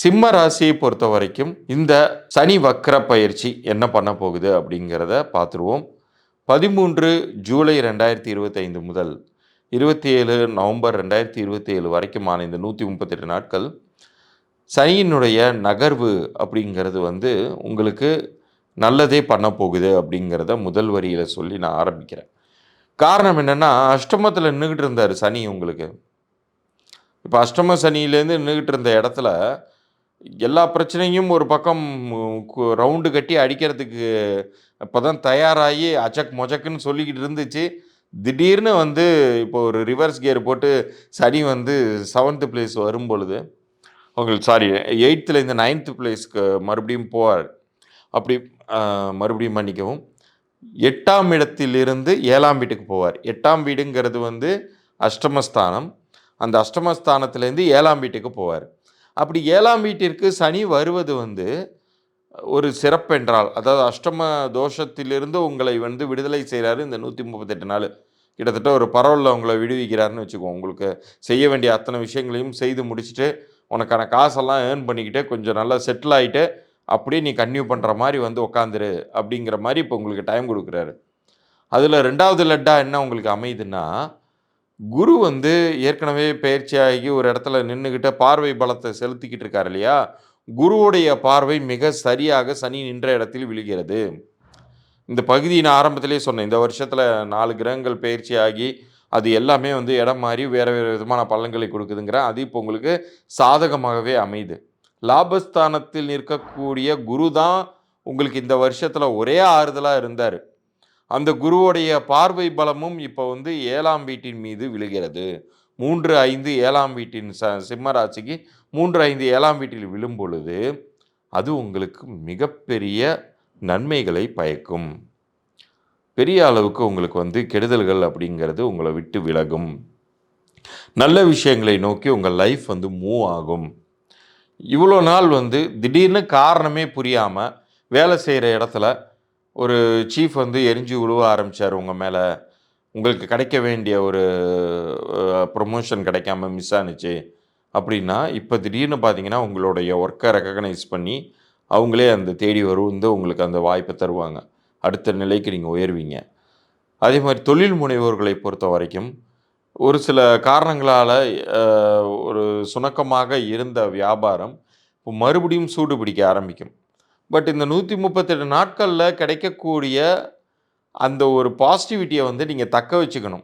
சிம்ம ராசியை பொறுத்த வரைக்கும் இந்த சனி வக்ர பயிற்சி என்ன பண்ண போகுது அப்படிங்கிறத பார்த்துருவோம். 13 ஜூலை 2025 முதல் 27 நவம்பர் 2027 வரைக்குமான இந்த 138 நாட்கள் சனியினுடைய நகர்வு அப்படிங்கிறது உங்களுக்கு நல்லதே பண்ண போகுது அப்படிங்கிறத முதல் வரியில் சொல்லி நான் ஆரம்பிக்கிறேன். காரணம் என்னென்னா, அஷ்டமத்தில் நின்றுக்கிட்டு இருந்தார் சனி உங்களுக்கு. இப்போ அஷ்டம சனியிலேருந்து நின்றுக்கிட்டு இருந்த இடத்துல எல்லா பிரச்சனையும் ஒரு பக்கம் ரவுண்டு கட்டி அடிக்கிறதுக்கு இப்போ தான் தயாராகி அச்சக் மொச்சக்குன்னு சொல்லிக்கிட்டு இருந்துச்சு. திடீர்னு இப்போ ஒரு ரிவர்ஸ் கியர் போட்டு சனி 7th பிளேஸ் வரும் பொழுது உங்களுக்கு 8th 9th பிளேஸ்க்கு மறுபடியும் போவார். அப்படி மறுபடியும் மன்னிக்கவும், 8ஆம் இடத்திலிருந்து 7ஆம் வீட்டுக்கு போவார். 8ஆம் வீடுங்கிறது அஷ்டமஸ்தானம். அந்த அஷ்டமஸ்தானத்திலேருந்து 7ஆம் வீட்டுக்கு போவார். அப்படி 7ஆம் வீட்டிற்கு சனி வருவது ஒரு சிறப்பென்றால், அதாவது அஷ்டம தோஷத்திலிருந்து உங்களை விடுதலை செய்கிறாரு. இந்த 138 நாள் கிட்டத்தட்ட ஒரு பரவலில் உங்களை விடுவிக்கிறாருன்னு வச்சுக்குவோம். உங்களுக்கு செய்ய வேண்டிய அத்தனை விஷயங்களையும் செய்து முடிச்சுட்டு, உனக்கான காசெல்லாம் ஏர்ன் பண்ணிக்கிட்டு கொஞ்சம் நல்லா செட்டில் ஆகிட்டு அப்படியே நீ கன்டினியூ பண்ணுற மாதிரி உக்காந்துரு அப்படிங்கிற மாதிரி இப்போ உங்களுக்கு டைம் கொடுக்குறாரு. அதில் 2வது லட்டாக என்ன உங்களுக்கு அமையுதுன்னா, குரு ஏற்கனவே பயிற்சியாகி ஒரு இடத்துல நின்றுக்கிட்ட பார்வை பலத்தை செலுத்திக்கிட்டு இருக்கார் இல்லையா, குருவுடைய பார்வை மிக சரியாக சனி நின்ற இடத்தில் விழுகிறது. இந்த பகுதி நான் ஆரம்பத்திலே சொன்னேன், இந்த வருஷத்தில் 4 கிரகங்கள் பயிற்சியாகி அது எல்லாமே இடம் மாறி வேறு வேறு விதமான பலன்களை கொடுக்குதுங்கிற அது இப்போ உங்களுக்கு சாதகமாகவே அமையுது. லாபஸ்தானத்தில் நிற்கக்கூடிய குரு தான் உங்களுக்கு இந்த வருஷத்தில் ஒரே ஆறுதலாக இருந்தார். அந்த குருவுடைய பார்வை பலமும் இப்போ 7ஆம் வீட்டின் மீது விழுகிறது. 3, 5, 7ஆம் வீட்டின் சிம்ம ராசிக்கு 3, 5, 7ஆம் வீட்டில் விழும் பொழுது அது உங்களுக்கு மிகப்பெரிய நன்மைகளை பயக்கும். பெரிய அளவுக்கு உங்களுக்கு கெடுதல்கள் அப்படிங்கிறது உங்களை விட்டு விலகும். நல்ல விஷயங்களை நோக்கி உங்கள் லைஃப் மூவ் ஆகும். இவ்வளோ நாள் திடீர்னு காரணமே புரியாமல் வேலை செய்கிற இடத்துல ஒரு சீஃப் எரிஞ்சு விழுவ ஆரம்பித்தார் உங்கள் மேலே. உங்களுக்கு கிடைக்க வேண்டிய ஒரு ப்ரொமோஷன் கிடைக்காம மிஸ் ஆனிச்சு அப்படின்னா, இப்போ திடீர்னு பார்த்தீங்கன்னா உங்களுடைய ஒர்க்கை ரெக்கக்னைஸ் பண்ணி அவங்களே தேடி உங்களுக்கு அந்த வாய்ப்பை தருவாங்க. அடுத்த நிலைக்கு நீங்கள் உயர்வீங்க. அதே மாதிரி தொழில் முனைவோர்களை பொறுத்த வரைக்கும் ஒரு சில காரணங்களால் ஒரு சுணக்கமாக இருந்த வியாபாரம் இப்போ மறுபடியும் சூடு பிடிக்க ஆரம்பிக்கும். பட் இந்த 138 நாட்களில் கிடைக்கக்கூடிய அந்த ஒரு பாசிட்டிவிட்டியை நீங்கள் தக்க வச்சுக்கணும்.